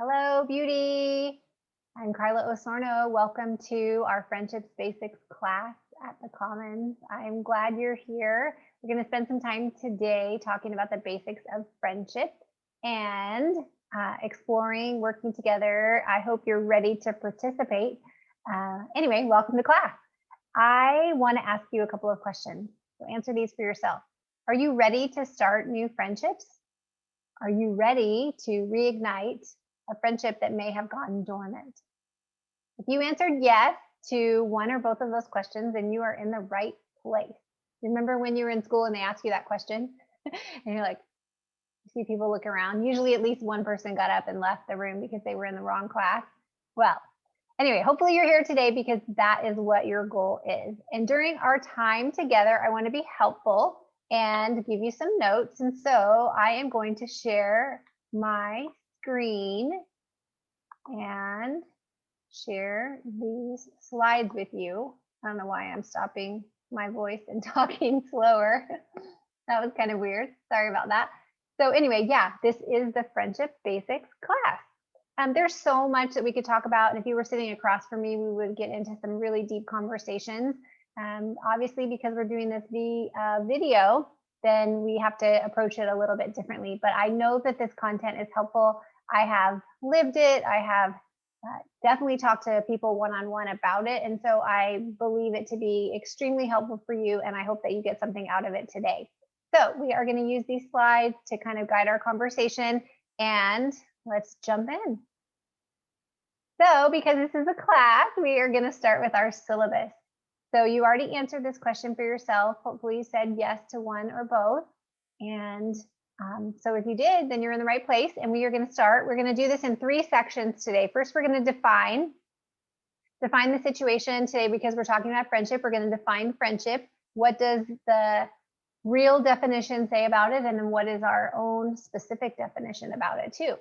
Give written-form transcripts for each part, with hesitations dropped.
Hello, beauty. I'm Carla Osorno. Welcome to our Friendships Basics class at the Commons. I'm glad you're here. We're going to spend some time today talking about the basics of friendship and exploring, working together. I hope you're ready to participate. Anyway, welcome to class. I want to ask you a couple of questions. So answer these for yourself. Are you ready to start new friendships? Are you ready to reignite a friendship that may have gone dormant? If you answered yes to one or both of those questions, then you are in the right place. Remember when you were in school and they asked you that question? And you're like, you see people look around. Usually at least one person got up and left the room because they were in the wrong class. Well, anyway, hopefully you're here today because that is what your goal is. And during our time together, I want to be helpful and give you some notes. And so I am going to share my screen and share these slides with you. I don't know why I'm stopping my voice and talking slower. That was kind of weird. Sorry about that. So anyway, yeah, this is the Friendship Basics class. There's so much that we could talk about. And if you were sitting across from me, we would get into some really deep conversations. Obviously, because we're doing this video, then we have to approach it a little bit differently. But I know that this content is helpful. I have lived it. I have definitely talked to people one-on-one about it. And so I believe it to be extremely helpful for you. And I hope that you get something out of it today. So we are going to use these slides to kind of guide our conversation. And let's jump in. So because this is a class, we are going to start with our syllabus. So you already answered this question for yourself. Hopefully you said yes to one or both. And so if you did, then you're in the right place. And we are going to start. We're going to do this in 3 sections today. First, we're going to define the situation today because we're talking about friendship. We're going to define friendship. What does the real definition say about it? And then what is our own specific definition about it too?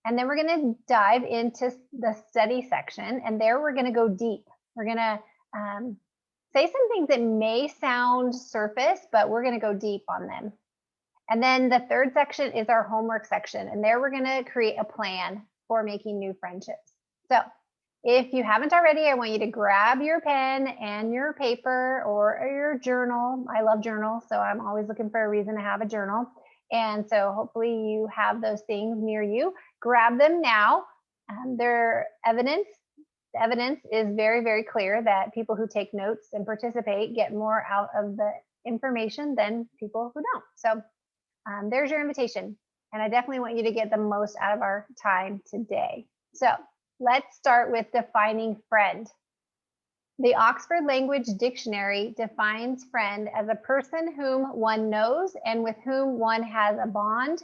And then we're going to dive into the study section. And there we're going to go deep. We're going to say some things that may sound surface, but we're going to go deep on them. And then the third section is our homework section. And there we're going to create a plan for making new friendships. So if you haven't already, I want you to grab your pen and your paper or your journal. I love journals, so I'm always looking for a reason to have a journal. And so hopefully you have those things near you. Grab them now. The evidence is very, very clear that people who take notes and participate get more out of the information than people who don't. So there's your invitation. And I definitely want you to get the most out of our time today. So let's start with defining friend. The Oxford Language Dictionary defines friend as a person whom one knows and with whom one has a bond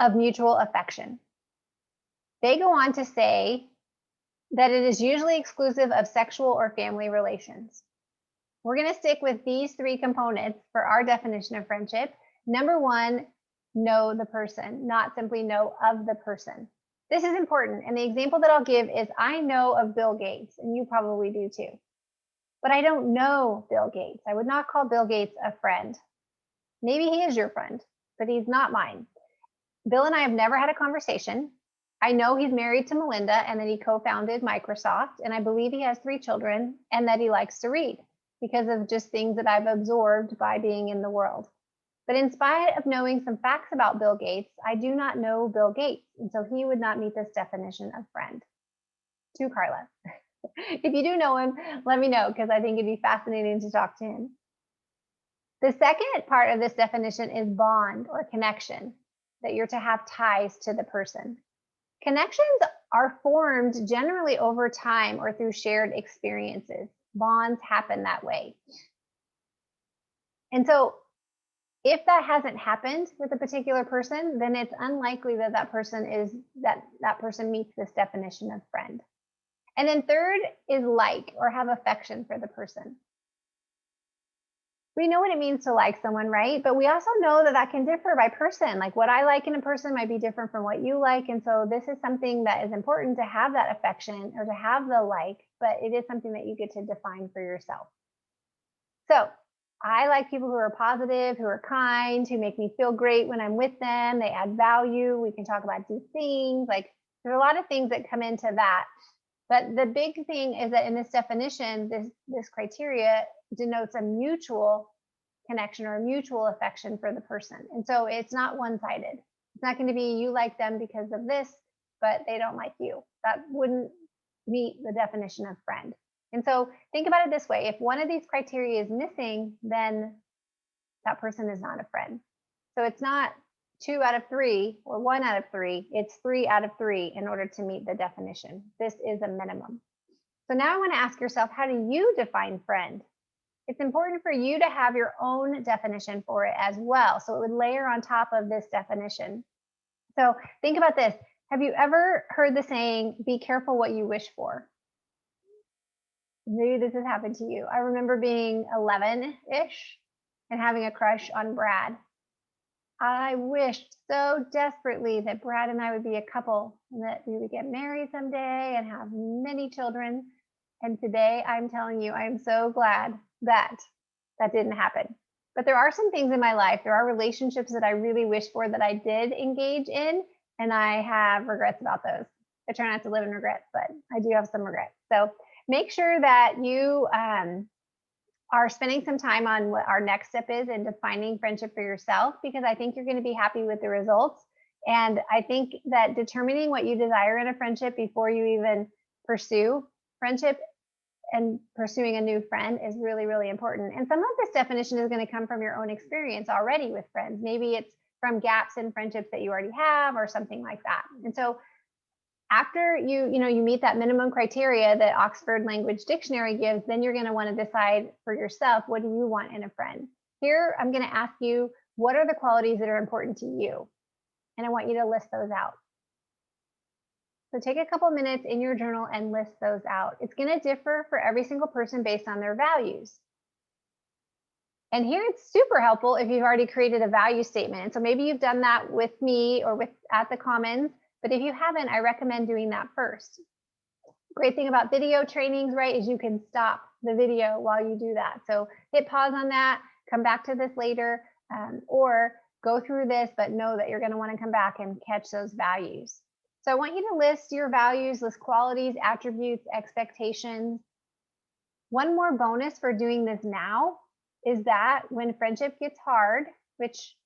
of mutual affection. They go on to say that it is usually exclusive of sexual or family relations. We're going to stick with these 3 components for our definition of friendship. Number 1, know the person, not simply know of the person. This is important. And the example that I'll give is I know of Bill Gates, and you probably do too. But I don't know Bill Gates. I would not call Bill Gates a friend. Maybe he is your friend, but he's not mine. Bill and I have never had a conversation. I know he's married to Melinda and that he co-founded Microsoft, and I believe he has 3 children and that he likes to read because of just things that I've absorbed by being in the world. But in spite of knowing some facts about Bill Gates, I do not know Bill Gates, and so he would not meet this definition of friend. To Carla. If you do know him, let me know because I think it'd be fascinating to talk to him. The second part of this definition is bond or connection, that you're to have ties to the person. Connections are formed generally over time or through shared experiences. Bonds happen that way. And so if that hasn't happened with a particular person, then it's unlikely that that person meets this definition of friend. And then third is like or have affection for the person. We know what it means to like someone, right? But we also know that that can differ by person. Like what I like in a person might be different from what you like. And so this is something that is important to have that affection or to have the like, but it is something that you get to define for yourself. So I like people who are positive, who are kind, who make me feel great when I'm with them. They add value. We can talk about deep things. Like there's a lot of things that come into that. But the big thing is that in this definition, this criteria denotes a mutual connection or a mutual affection for the person. And so it's not one-sided. It's not going to be you like them because of this, but they don't like you. That wouldn't meet the definition of friend. And so think about it this way. If one of these criteria is missing, then that person is not a friend. So it's not 2 out of 3 or 1 out of 3. It's 3 out of 3 in order to meet the definition. This is a minimum. So now I want to ask yourself, how do you define friend? It's important for you to have your own definition for it as well. So it would layer on top of this definition. So think about this. Have you ever heard the saying, be careful what you wish for? Maybe this has happened to you. I remember being 11-ish and having a crush on Brad. I wished so desperately that Brad and I would be a couple and that we would get married someday and have many children. And today I'm telling you, I'm so glad that that didn't happen. But there are some things in my life, there are relationships that I really wish for that I did engage in, and I have regrets about those. I try not to live in regrets, but I do have some regrets. So make sure that you are spending some time on what our next step is in defining friendship for yourself, because I think you're going to be happy with the results. And I think that determining what you desire in a friendship before you even pursue friendship and pursuing a new friend is really, really important. And some of this definition is going to come from your own experience already with friends. Maybe it's from gaps in friendships that you already have or something like that. And so after you meet that minimum criteria that Oxford Language Dictionary gives, then you're going to want to decide for yourself, what do you want in a friend? Here, I'm going to ask you, what are the qualities that are important to you? And I want you to list those out. So take a couple minutes in your journal and list those out. It's going to differ for every single person based on their values. And here it's super helpful if you've already created a value statement. And so maybe you've done that with me or with at the Commons, but if you haven't, I recommend doing that first. Great thing about video trainings, right, is you can stop the video while you do that. So hit pause on that, come back to this later, or go through this, but know that you're going to want to come back and catch those values. So I want you to list your values, list qualities, attributes, expectations. One more bonus for doing this now is that when friendship gets hard, which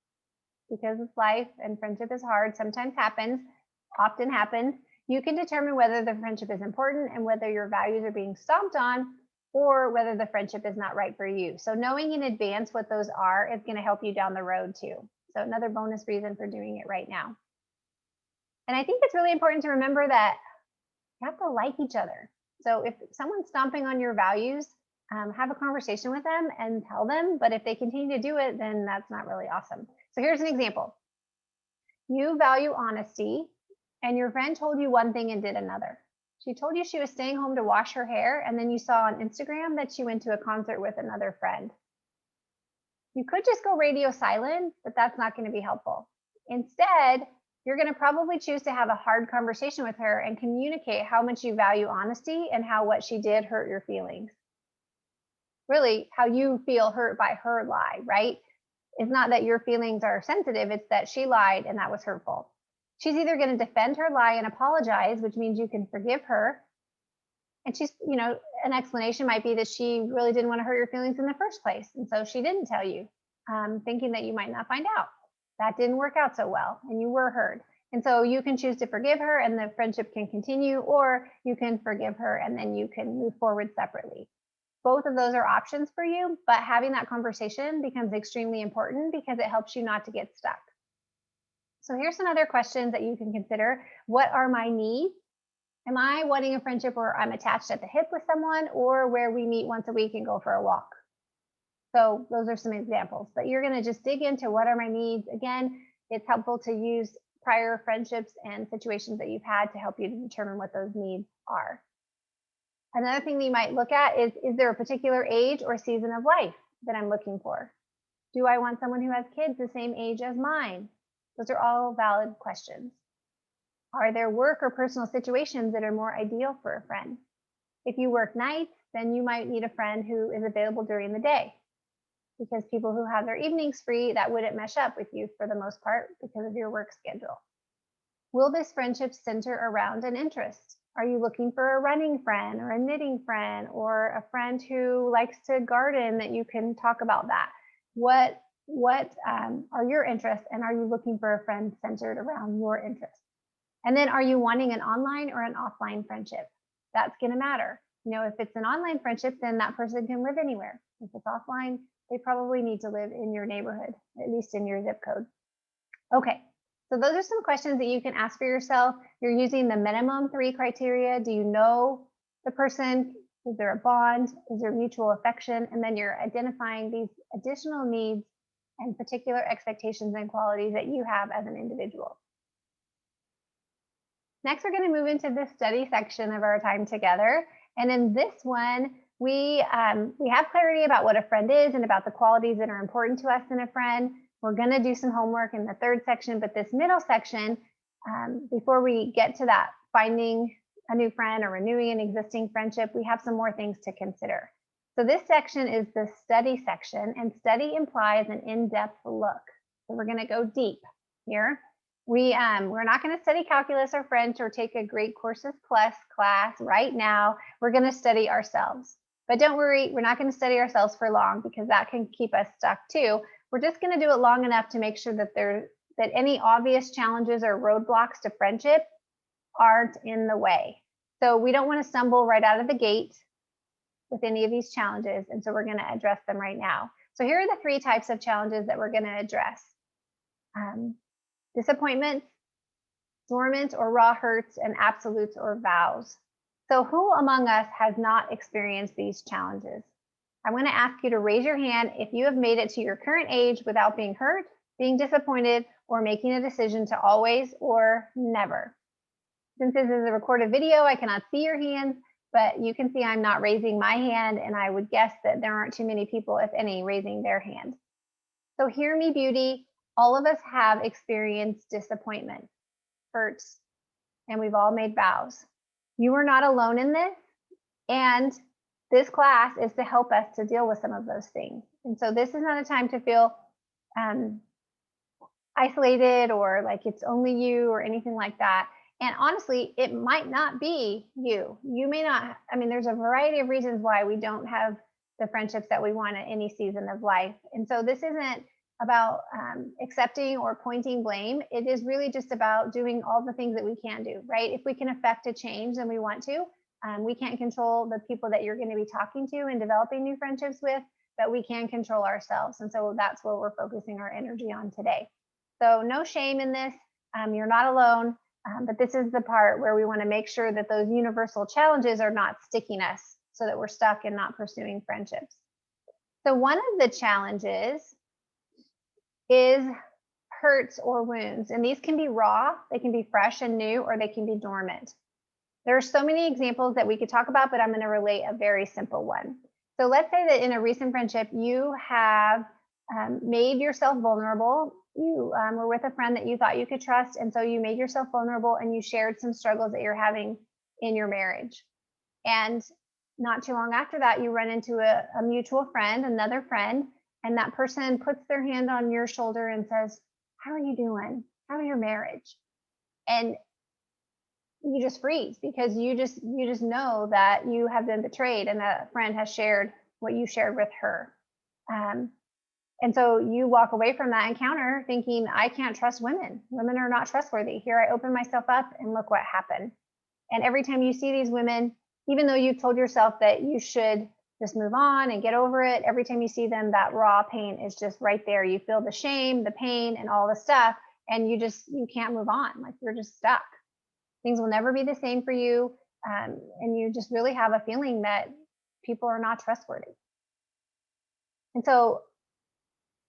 because it's life and friendship is hard, sometimes happens, often happens, you can determine whether the friendship is important and whether your values are being stomped on or whether the friendship is not right for you. So knowing in advance what those are is going to help you down the road too. So another bonus reason for doing it right now. And I think it's really important to remember that you have to like each other. So if someone's stomping on your values, have a conversation with them and tell them. But if they continue to do it, then that's not really awesome. So here's an example. You value honesty, and your friend told you one thing and did another. She told you she was staying home to wash her hair, and then you saw on Instagram that she went to a concert with another friend. You could just go radio silent, but that's not going to be helpful. Instead, you're going to probably choose to have a hard conversation with her and communicate how much you value honesty and how what she did hurt your feelings. Really, how you feel hurt by her lie, right? It's not that your feelings are sensitive, it's that she lied and that was hurtful. She's either going to defend her lie and apologize, which means you can forgive her. And she's, an explanation might be that she really didn't want to hurt your feelings in the first place. And so she didn't tell you, thinking that you might not find out. That didn't work out so well and you were hurt. And so you can choose to forgive her and the friendship can continue, or you can forgive her and then you can move forward separately. Both of those are options for you, but having that conversation becomes extremely important because it helps you not to get stuck. So here's some other questions that you can consider. What are my needs? Am I wanting a friendship where I'm attached at the hip with someone, or where we meet once a week and go for a walk? So those are some examples, but you're going to just dig into what are my needs. Again, it's helpful to use prior friendships and situations that you've had to help you to determine what those needs are. Another thing that you might look at is there a particular age or season of life that I'm looking for? Do I want someone who has kids the same age as mine? Those are all valid questions. Are there work or personal situations that are more ideal for a friend? If you work nights, then you might need a friend who is available during the day. because people who have their evenings free, that wouldn't mesh up with you for the most part because of your work schedule. Will this friendship center around an interest? Are you looking for a running friend or a knitting friend or a friend who likes to garden that you can talk about that? What are your interests, and are you looking for a friend centered around your interests? And then are you wanting an online or an offline friendship? That's going to matter. If it's an online friendship, then that person can live anywhere. If it's offline, they probably need to live in your neighborhood, at least in your zip code. Okay, so those are some questions that you can ask for yourself. You're using the minimum 3 criteria. Do you know the person? Is there a bond? Is there mutual affection? And then you're identifying these additional needs and particular expectations and qualities that you have as an individual. Next, we're going to move into the study section of our time together. And in this one, we have clarity about what a friend is and about the qualities that are important to us in a friend. We're going to do some homework in the 3rd section, but this middle section, before we get to that finding a new friend or renewing an existing friendship, we have some more things to consider. So this section is the study section, and study implies an in-depth look. So we're going to go deep here. We're not going to study calculus or French or take a Great Courses Plus class right now. We're going to study ourselves. But don't worry, we're not going to study ourselves for long because that can keep us stuck too. We're just going to do it long enough to make sure that any obvious challenges or roadblocks to friendship aren't in the way. So we don't want to stumble right out of the gate with any of these challenges. And so we're going to address them right now. So here are the 3 types of challenges that we're going to address. Disappointments, dormant or raw hurts, and absolutes or vows. So who among us has not experienced these challenges? I'm going to ask you to raise your hand if you have made it to your current age without being hurt, being disappointed, or making a decision to always or never. Since this is a recorded video, I cannot see your hands, but you can see I'm not raising my hand, and I would guess that there aren't too many people, if any, raising their hand. So hear me, beauty. All of us have experienced disappointment, hurts, and we've all made vows. You are not alone in this, and this class is to help us to deal with some of those things. And so this is not a time to feel isolated or like it's only you or anything like that. And honestly, it might not be you. You may not, there's a variety of reasons why we don't have the friendships that we want at any season of life. And so this isn't about accepting or pointing blame. It is really just about doing all the things that we can do, right? If we can affect a change, then we want to. We can't control the people that you're going to be talking to and developing new friendships with, but we can control ourselves. And so that's what we're focusing our energy on today. So no shame in this. You're not alone, but this is the part where we want to make sure that those universal challenges are not sticking us so that we're stuck and not pursuing friendships. So one of the challenges is hurts or wounds, and these can be raw, they can be fresh and new, or they can be dormant. There are so many examples that we could talk about, but I'm going to relate a very simple one. So let's say that in a recent friendship, you have made yourself vulnerable. You were with a friend that you thought you could trust, and so you made yourself vulnerable and you shared some struggles that you're having in your marriage. And not too long after that, you run into a mutual friend, another friend, and that person puts their hand on your shoulder and says, "How are you doing? How's your marriage?" And you just freeze because you just know that you have been betrayed and that friend has shared what you shared with her. And so you walk away from that encounter thinking, I can't trust women. Women are not trustworthy. Here I open myself up and look what happened. And every time you see these women, even though you've told yourself that you should just move on and get over it, every time you see them, that raw pain is just right there. You feel the shame, the pain, and all the stuff, and you can't move on. Like you're just stuck. Things will never be the same for you. And you just really have a feeling that people are not trustworthy. And so,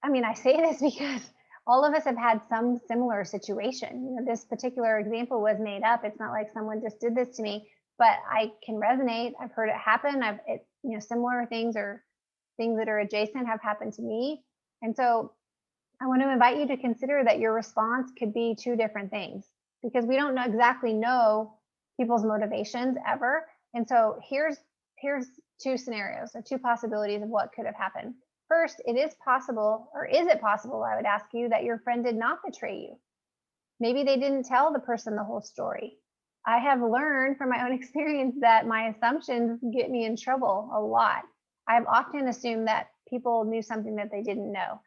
I say this because all of us have had some similar situation. This particular example was made up. It's not like someone just did this to me, but I can resonate. I've heard it happen. Similar things or things that are adjacent have happened to me. And so I want to invite you to consider that your response could be 2 different things, because we don't exactly know people's motivations ever. And so here's 2 scenarios or 2 possibilities of what could have happened. First, it is possible, or is it possible, I would ask you, that your friend did not betray you? Maybe they didn't tell the person the whole story. I have learned from my own experience that my assumptions get me in trouble a lot. I've often assumed that people knew something that they didn't know.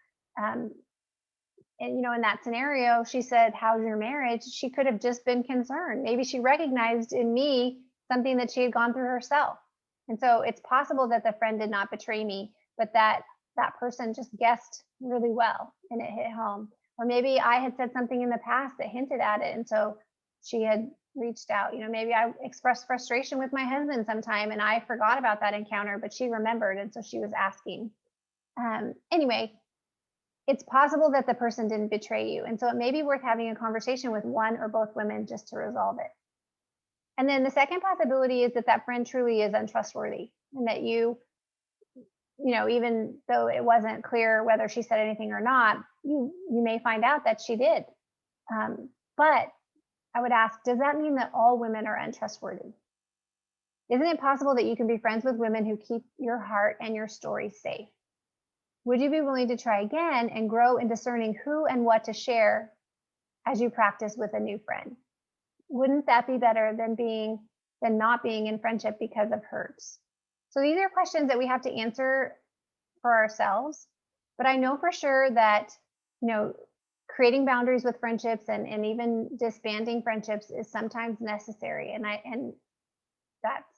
Um, and in that scenario, she said, "How's your marriage?" She could have just been concerned. Maybe she recognized in me something that she had gone through herself. And so it's possible that the friend did not betray me, but that person just guessed really well and it hit home. Or maybe I had said something in the past that hinted at it. And so she had reached out. Maybe I expressed frustration with my husband sometime and I forgot about that encounter, but she remembered. And so she was asking. Anyway, it's possible that the person didn't betray you. And so it may be worth having a conversation with one or both women just to resolve it. And then the second possibility is that that friend truly is untrustworthy and that even though it wasn't clear whether she said anything or not, you may find out that she did. But I would ask, does that mean that all women are untrustworthy? Isn't it possible that you can be friends with women who keep your heart and your story safe? Would you be willing to try again and grow in discerning who and what to share as you practice with a new friend? Wouldn't that be better than not being in friendship because of hurts? So these are questions that we have to answer for ourselves. But I know for sure that, creating boundaries with friendships and even disbanding friendships is sometimes necessary. And that's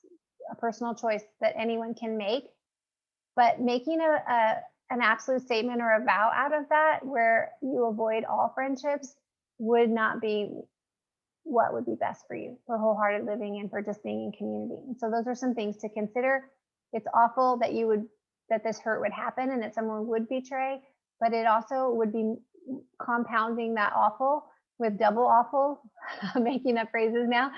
a personal choice that anyone can make. But making an absolute statement or a vow out of that where you avoid all friendships would not be what would be best for you for wholehearted living and for just being in community. And so those are some things to consider. It's awful that this hurt would happen and that someone would betray, but it also would be compounding that awful with double awful, making up phrases now,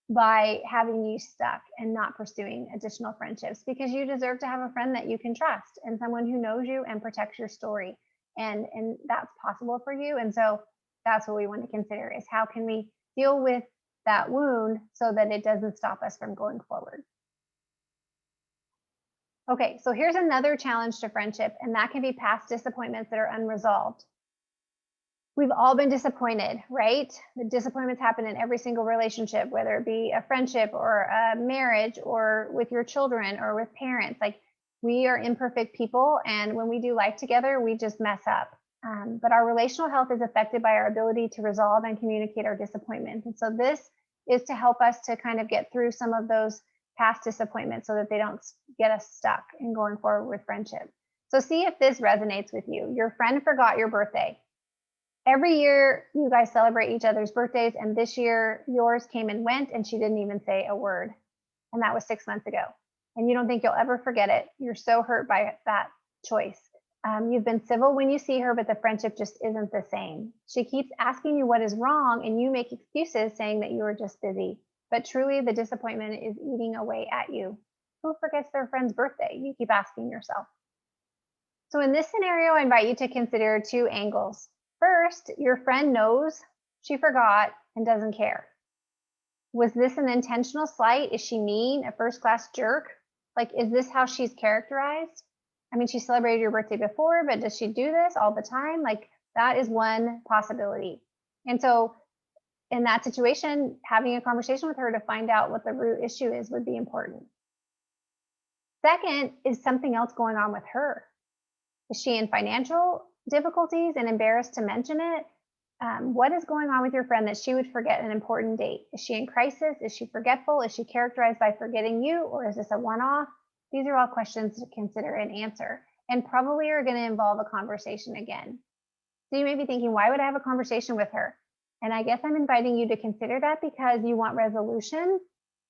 by having you stuck and not pursuing additional friendships, because you deserve to have a friend that you can trust and someone who knows you and protects your story. And that's possible for you. And so that's what we want to consider is how can we deal with that wound so that it doesn't stop us from going forward. Okay, so here's another challenge to friendship, and that can be past disappointments that are unresolved. We've all been disappointed, right? The disappointments happen in every single relationship, whether it be a friendship or a marriage or with your children or with parents. Like, we are imperfect people, and when we do life together, we just mess up. But our relational health is affected by our ability to resolve and communicate our disappointments. And so this is to help us to kind of get through some of those past disappointments so that they don't get us stuck in going forward with friendship. So see if this resonates with you. Your friend forgot your birthday. Every year you guys celebrate each other's birthdays, and this year yours came and went and she didn't even say a word. And that was 6 months ago. And you don't think you'll ever forget it. You're so hurt by that choice. You've been civil when you see her, but the friendship just isn't the same. She keeps asking you what is wrong, and you make excuses saying that you are just busy. But truly, the disappointment is eating away at you. Who forgets their friend's birthday? You keep asking yourself. So in this scenario, I invite you to consider two angles. First, your friend knows she forgot and doesn't care. Was this an intentional slight? Is she mean, a first-class jerk? Like, is this how she's characterized? I mean, she celebrated your birthday before, but does she do this all the time? Like, that is one possibility. And so in that situation, having a conversation with her to find out what the root issue is would be important. Second, is something else going on with her? Is she in financial difficulties and embarrassed to mention it? What is going on with your friend that she would forget an important date? Is she in crisis? Is she forgetful? Is she characterized by forgetting you? Or is this a one-off? These are all questions to consider and answer, and probably are going to involve a conversation again. So you may be thinking, why would I have a conversation with her? And I guess I'm inviting you to consider that because you want resolution,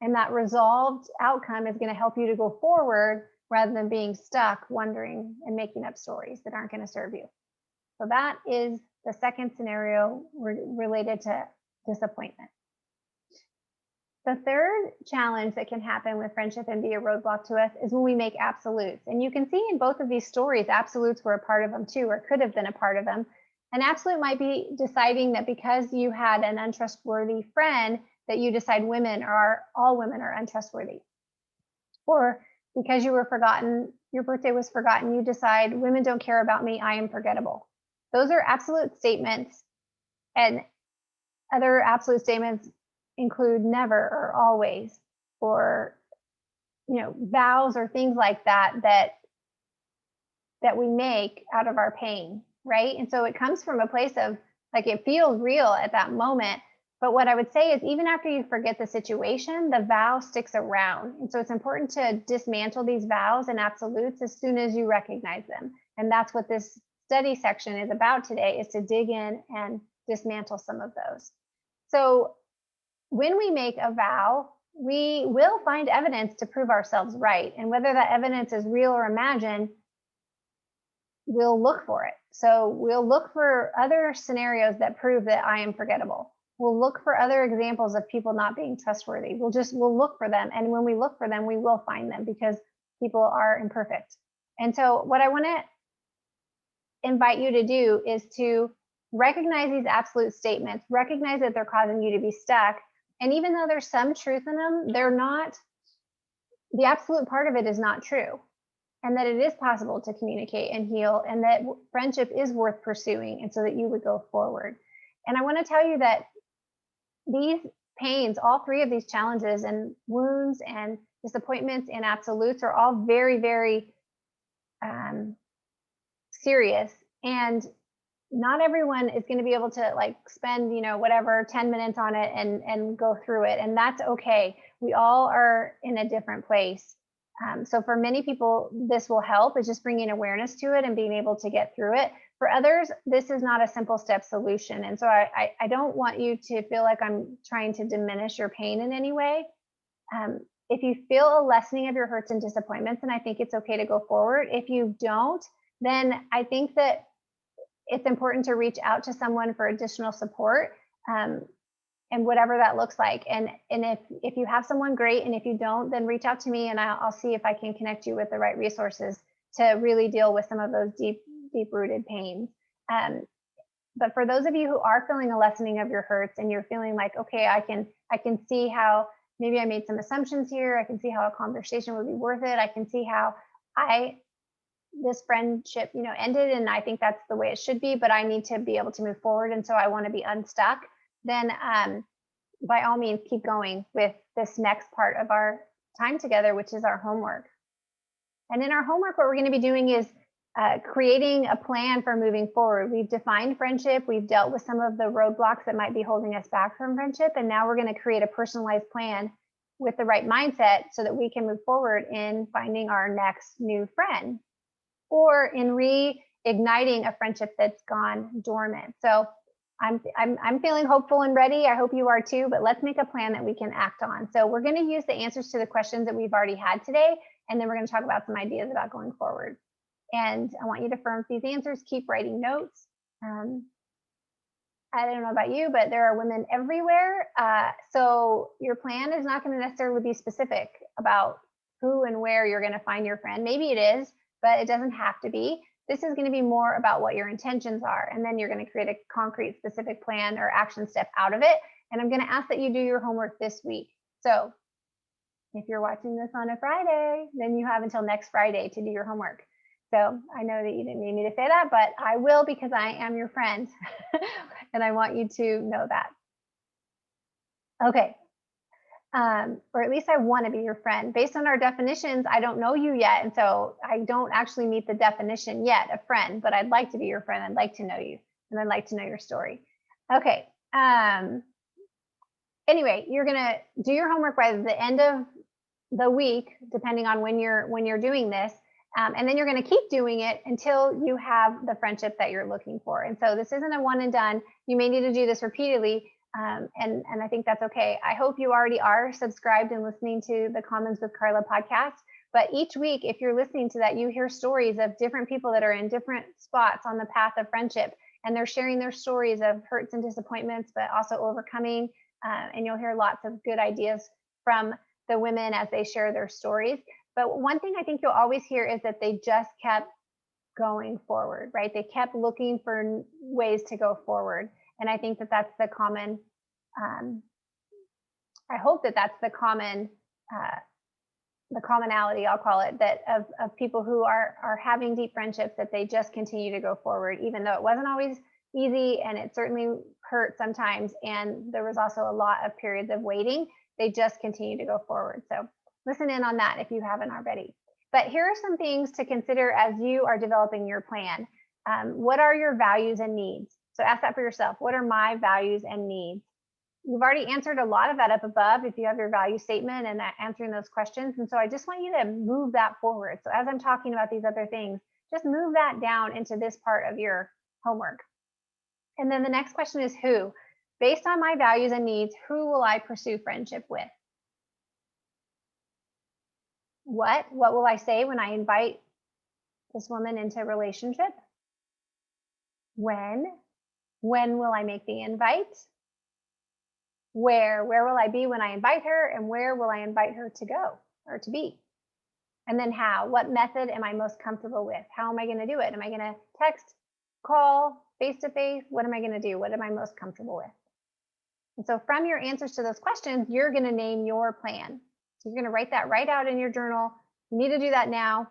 and that resolved outcome is going to help you to go forward rather than being stuck wondering and making up stories that aren't going to serve you. So that is the second scenario related to disappointment. The third challenge that can happen with friendship and be a roadblock to us is when we make absolutes. And you can see in both of these stories, absolutes were a part of them too, or could have been a part of them. An absolute might be deciding that because you had an untrustworthy friend, that you decide all women are untrustworthy. Or because you were forgotten, your birthday was forgotten, you decide women don't care about me, I am forgettable. Those are absolute statements, and other absolute statements include never or always, or vows or things like that we make out of our pain, right? And so it comes from a place of like it feels real at that moment. But what I would say is even after you forget the situation, the vow sticks around. And so it's important to dismantle these vows and absolutes as soon as you recognize them. And that's what this study section is about today, is to dig in and dismantle some of those. So when we make a vow, we will find evidence to prove ourselves right. And whether that evidence is real or imagined, we'll look for it. So we'll look for other scenarios that prove that I am forgettable. We'll look for other examples of people not being trustworthy. We'll look for them. And when we look for them, we will find them because people are imperfect. And so what I want to invite you to do is to recognize these absolute statements, recognize that they're causing you to be stuck. And even though there's some truth in them, they're not, the absolute part of it is not true. And that it is possible to communicate and heal, and that friendship is worth pursuing, and so that you would go forward. And I want to tell you that these pains, all three of these challenges and wounds and disappointments and absolutes, are all very, very serious. And not everyone is going to be able to like spend, whatever 10 minutes on it and go through it. And that's okay. We all are in a different place. So for many people, this will help, is just bringing awareness to it and being able to get through it. For others, this is not a simple step solution. And so I don't want you to feel like I'm trying to diminish your pain in any way. If you feel a lessening of your hurts and disappointments, then I think it's okay to go forward. If you don't, then I think that it's important to reach out to someone for additional support. And whatever that looks like. And if you have someone, great. And if you don't, then reach out to me and I'll see if I can connect you with the right resources to really deal with some of those deep rooted pains. But for those of you who are feeling a lessening of your hurts and you're feeling like, okay, I can see how maybe I made some assumptions here. I can see how a conversation would be worth it. I can see how this friendship, ended, and I think that's the way it should be, but I need to be able to move forward. And so I want to be unstuck. Then by all means, keep going with this next part of our time together, which is our homework. And in our homework, what we're going to be doing is creating a plan for moving forward. We've defined friendship. We've dealt with some of the roadblocks that might be holding us back from friendship. And now we're going to create a personalized plan with the right mindset so that we can move forward in finding our next new friend, or in reigniting a friendship that's gone dormant. So I'm feeling hopeful and ready. I hope you are too, but let's make a plan that we can act on. So we're going to use the answers to the questions that we've already had today, and then we're going to talk about some ideas about going forward. And I want you to firm these answers, keep writing notes. I don't know about you, but there are women everywhere. So your plan is not going to necessarily be specific about who and where you're going to find your friend. Maybe it is, but it doesn't have to be. This is going to be more about what your intentions are. And then you're going to create a concrete, specific plan or action step out of it. And I'm going to ask that you do your homework this week. So if you're watching this on a Friday, then you have until next Friday to do your homework. So I know that you didn't need me to say that, but I will, because I am your friend. And I want you to know that. Okay. Or at least I want to be your friend. Based on our definitions, I don't know you yet. And so I don't actually meet the definition yet of friend, but I'd like to be your friend. I'd like to know you, and I'd like to know your story. Okay. Anyway, you're going to do your homework by the end of the week, depending on when you're doing this. And then you're going to keep doing it until you have the friendship that you're looking for. And so this isn't a one and done. You may need to do this repeatedly. And I think that's okay. I hope you already are subscribed and listening to the Commons with Carla podcast. But each week, if you're listening to that, you hear stories of different people that are in different spots on the path of friendship. And they're sharing their stories of hurts and disappointments, but also overcoming. And you'll hear lots of good ideas from the women as they share their stories. But one thing I think you'll always hear is that they just kept going forward, right? They kept looking for ways to go forward. And I think that that's the common, I hope that that's the common the commonality, I'll call it, that of people who are having deep friendships, that they just continue to go forward, even though it wasn't always easy and it certainly hurt sometimes. And there was also a lot of periods of waiting. They just continue to go forward. So listen in on that if you haven't already. But here are some things to consider as you are developing your plan. What are your values and needs? So ask that for yourself. What are my values and needs? You've already answered a lot of that up above if you have your value statement and answering those questions. And so I just want you to move that forward. So as I'm talking about these other things, just move that down into this part of your homework. And then the next question is who? Based on my values and needs, who will I pursue friendship with? What will I say when I invite this woman into a relationship? When will I make the invite? Where will I be when I invite her, and where will I invite her to go or to be? And then how? What method am I most comfortable with? How am I going to do it? Am I going to text, call, face to face? What am I going to do? What am I most comfortable with? And so from your answers to those questions, you're going to name your plan. So you're going to write that right out in your journal. You need to do that now,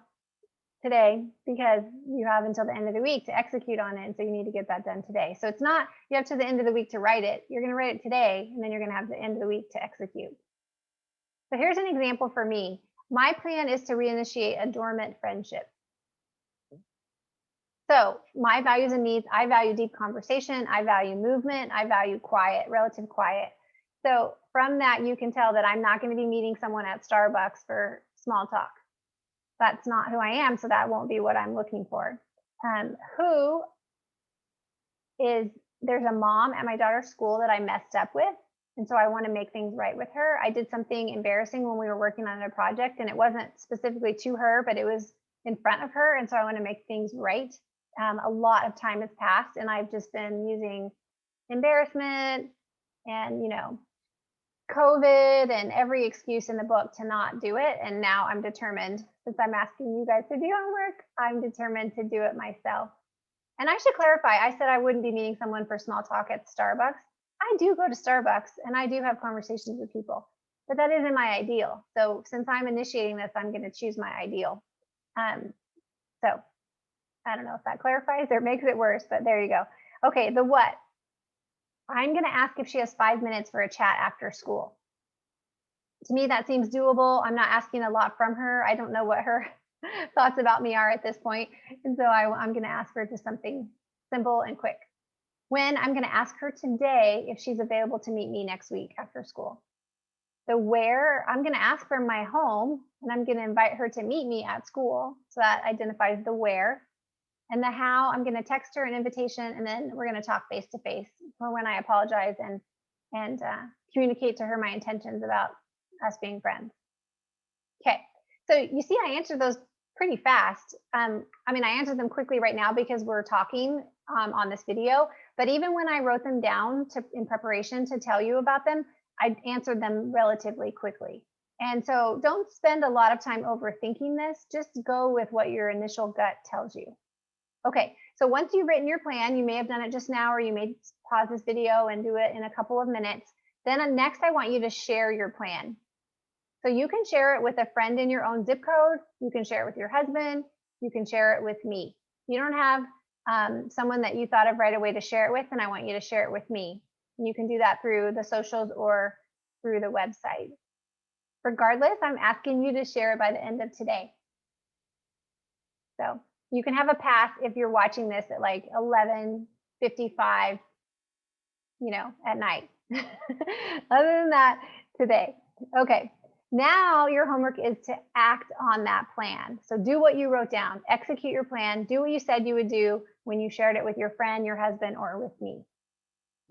today, because you have until the end of the week to execute on it. And so you need to get that done today. So it's not you have to the end of the week to write it. You're going to write it today, and then you're going to have the end of the week to execute. So here's an example for me. My plan is to reinitiate a dormant friendship. So my values and needs, I value deep conversation, I value movement, I value quiet, relative quiet. So from that, you can tell that I'm not going to be meeting someone at Starbucks for small talk. That's not who I am, so that won't be what I'm looking for. Who is, there's a mom at my daughter's school that I messed up with, and so I want to make things right with her. I did something embarrassing when we were working on a project, and it wasn't specifically to her, but it was in front of her, and so I want to make things right. A lot of time has passed, and I've just been using embarrassment and, COVID and every excuse in the book to not do it. And now I'm determined, since I'm asking you guys to do homework, I'm determined to do it myself. And I should clarify, I said I wouldn't be meeting someone for small talk at Starbucks. I do go to Starbucks and I do have conversations with people, but that isn't my ideal. So since I'm initiating this, I'm going to choose my ideal. So I don't know if that clarifies or makes it worse, but there you go. Okay, the what. I'm going to ask if she has 5 minutes for a chat after school. To me, that seems doable. I'm not asking a lot from her. I don't know what her thoughts about me are at this point. And so I'm going to ask her to something simple and quick. When, I'm going to ask her today if she's available to meet me next week after school. The where, I'm going to ask from my home, and I'm going to invite her to meet me at school. So that identifies the where. And the how, I'm going to text her an invitation, and then we're going to talk face to face for when I apologize and communicate to her my intentions about us being friends. Okay, so you see I answered those pretty fast. I answered them quickly right now because we're talking on this video, but even when I wrote them down in preparation to tell you about them, I answered them relatively quickly. And so don't spend a lot of time overthinking this, just go with what your initial gut tells you. Okay, so once you've written your plan, you may have done it just now, or you may pause this video and do it in a couple of minutes. Then next, I want you to share your plan. So you can share it with a friend in your own zip code. You can share it with your husband. You can share it with me. You don't have someone that you thought of right away to share it with, and I want you to share it with me. You can do that through the socials or through the website. Regardless, I'm asking you to share it by the end of today. So you can have a pass if you're watching this at like 11:55, at night. Other than that, today. Okay, now your homework is to act on that plan. So do what you wrote down, execute your plan, do what you said you would do when you shared it with your friend, your husband, or with me.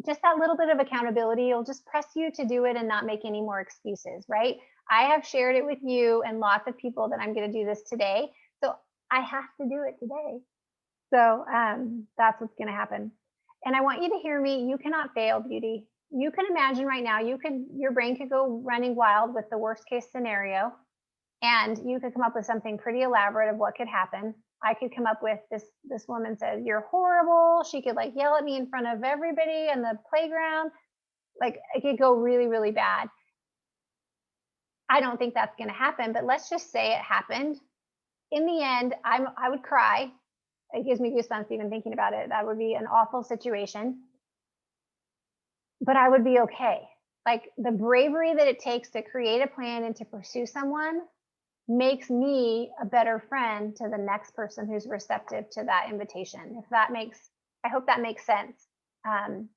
Just that little bit of accountability will just press you to do it and not make any more excuses, right? I have shared it with you and lots of people that I'm going to do this today. So I have to do it today. So that's what's going to happen. And I want you to hear me. You cannot fail, beauty. You can imagine right now, your brain could go running wild with the worst case scenario, and you could come up with something pretty elaborate of what could happen. I could come up with this woman says, "You're horrible." She could like yell at me in front of everybody in the playground. Like it could go really, really bad. I don't think that's going to happen, but let's just say it happened. In the end, I would cry. It gives me goosebumps even thinking about it. That would be an awful situation, but I would be okay. Like the bravery that it takes to create a plan and to pursue someone makes me a better friend to the next person who's receptive to that invitation. If that makes, I hope that makes sense. Um,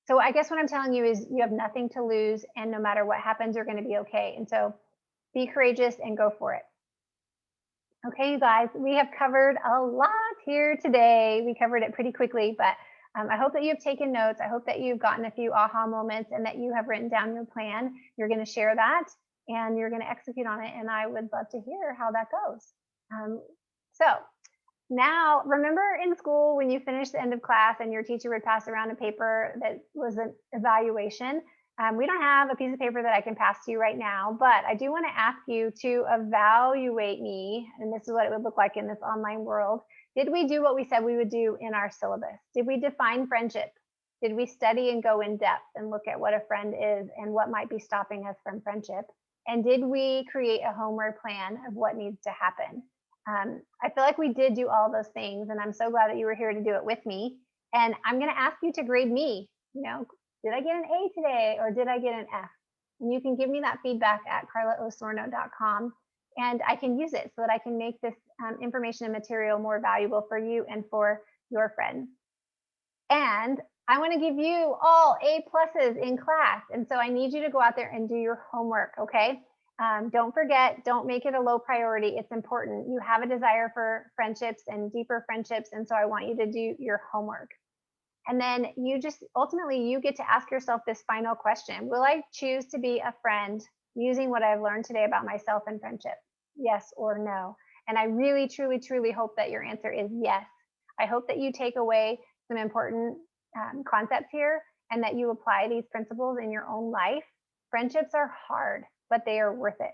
so I guess what I'm telling you is you have nothing to lose, and no matter what happens, you're going to be okay. And so be courageous and go for it. Okay, you guys, we have covered a lot here today. We covered it pretty quickly, but I hope that you've taken notes. I hope that you've gotten a few aha moments and that you have written down your plan. You're going to share that and you're going to execute on it. And I would love to hear how that goes. So now, remember in school when you finished the end of class and your teacher would pass around a paper that was an evaluation? We don't have a piece of paper that I can pass to you right now, but I do want to ask you to evaluate me. And this is what it would look like in this online world. Did we do what we said we would do in our syllabus? Did we define friendship? Did we study and go in depth and look at what a friend is and what might be stopping us from friendship? And did we create a homework plan of what needs to happen? I feel like we did do all those things, and I'm so glad that you were here to do it with me. And I'm going to ask you to grade me. Did I get an A today or did I get an F? And you can give me that feedback at carlaosorno.com, and I can use it so that I can make this information and material more valuable for you and for your friends. And I want to give you all A pluses in class. And so I need you to go out there and do your homework, okay? Don't forget, don't make it a low priority. It's important. You have a desire for friendships and deeper friendships. And so I want you to do your homework. And then you just ultimately you get to ask yourself this final question. Will I choose to be a friend using what I've learned today about myself and friendship? Yes or no? And I really, truly, truly hope that your answer is yes. I hope that you take away some important concepts here and that you apply these principles in your own life. Friendships are hard, but they are worth it.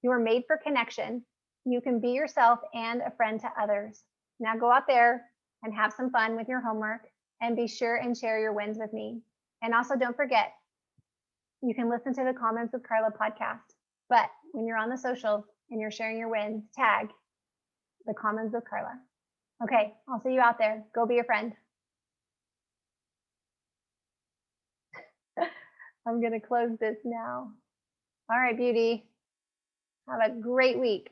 You are made for connection. You can be yourself and a friend to others. Now go out there and have some fun with your homework and be sure and share your wins with me. And also don't forget, you can listen to the Commons with Carla podcast, but when you're on the socials and you're sharing your wins, tag the Commons with Carla. Okay, I'll see you out there. Go be a friend. I'm going to close this now. All right, beauty. Have a great week.